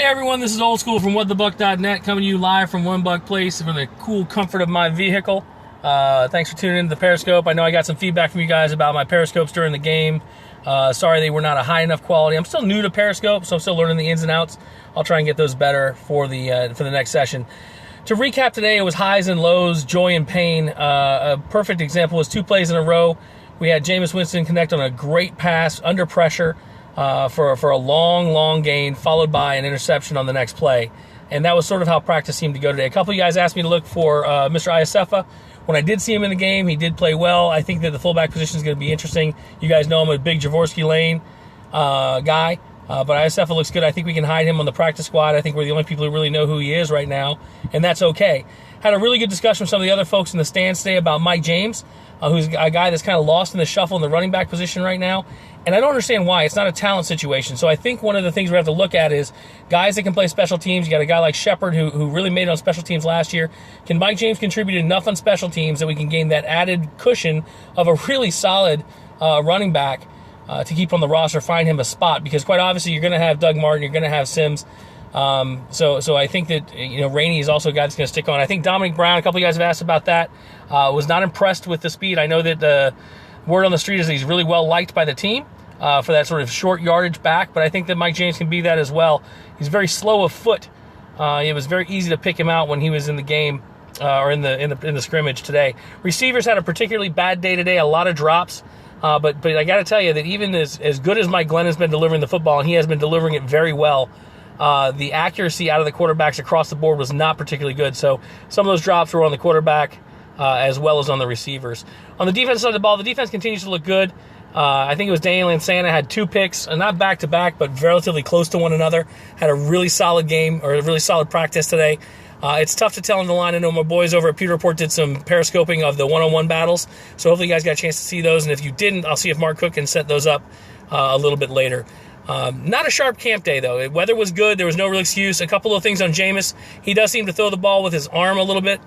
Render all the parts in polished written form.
Hey everyone, this is Old School from WhatTheBuck.net coming to you live from One Buck Place from the cool comfort of my vehicle. Thanks for tuning in to the Periscope. I know I got some feedback from you guys about my Periscopes during the game. Sorry they were not a high enough quality. I'm still new to Periscope, so I'm still learning the ins and outs. I'll try and get those better for the next session. To recap today, it was highs and lows, joy and pain. A perfect example was 2 plays in a row. We had Jameis Winston connect on a great pass under pressure for a long gain, followed by an interception on the next play. And that was sort of how practice seemed to go today. A couple of you guys asked me to look for Mr. Iosefa. When I did see him in the game, he did play well. I think that the fullback position is going to be interesting. You guys know I'm a big Jaworski Lane guy, but Iosefa looks good. I think we can hide him on the practice squad. I think we're the only people who really know who he is right now, and that's okay. Had a really good discussion with some of the other folks in the stands today about Mike James, who's a guy that's kind of lost in the shuffle in the running back position right now. And I don't understand why. It's not a talent situation. So I think one of the things we have to look at is guys that can play special teams. You got a guy like Shepard who really made it on special teams last year. Can Mike James contribute enough on special teams that we can gain that added cushion of a really solid running back to keep on the roster, find him a spot? Because quite obviously you're going to have Doug Martin, you're going to have Sims. So I think that, Rainey is also a guy that's going to stick on. I think Dominic Brown, a couple of you guys have asked about that, was not impressed with the speed. I know that the word on the street is that he's really well liked by the team for that sort of short yardage back, but I think that Mike James can be that as well. He's very slow of foot. It was very easy to pick him out when he was in the game or in the scrimmage today. Receivers had a particularly bad day today, a lot of drops. But I got to tell you that even as good as Mike Glenn has been delivering the football, and he has been delivering it very well, the accuracy out of the quarterbacks across the board was not particularly good. So some of those drops were on the quarterback as well as on the receivers. On the defense side of the ball, the defense continues to look good. I think it was Daniel and Santa had 2 picks, not back-to-back, but relatively close to one another. Had a really solid game, or a really solid practice today. It's tough to tell on the line. I know my boys over at Pewter Report did some periscoping of the one-on-one battles, so hopefully you guys got a chance to see those, and if you didn't, I'll see if Mark Cook can set those up a little bit later. Not a sharp camp day, though. Weather was good. There was no real excuse. A couple of things on Jameis. He does seem to throw the ball with his arm a little bit,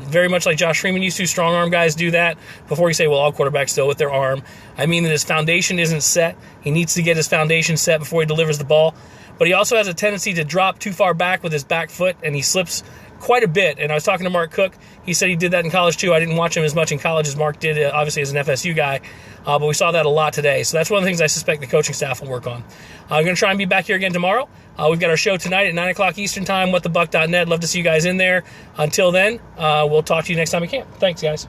very much like Josh Freeman used to. Strong arm guys do that. Before you say, well, all quarterbacks do it with their arm. I mean that his foundation isn't set. He needs to get his foundation set before he delivers the ball. But he also has a tendency to drop too far back with his back foot, and he slips quite a bit. And I was talking to Mark Cook. He said he did that in college too. I didn't watch him as much in college as Mark did, obviously as an FSU guy. But we saw that a lot today. So that's one of the things I suspect the coaching staff will work on. I'm going to try and be back here again tomorrow. We've got our show tonight at 9 o'clock Eastern Time, WhatTheBuck.net. Love to see you guys in there. Until then, we'll talk to you next time we can. Thanks, guys.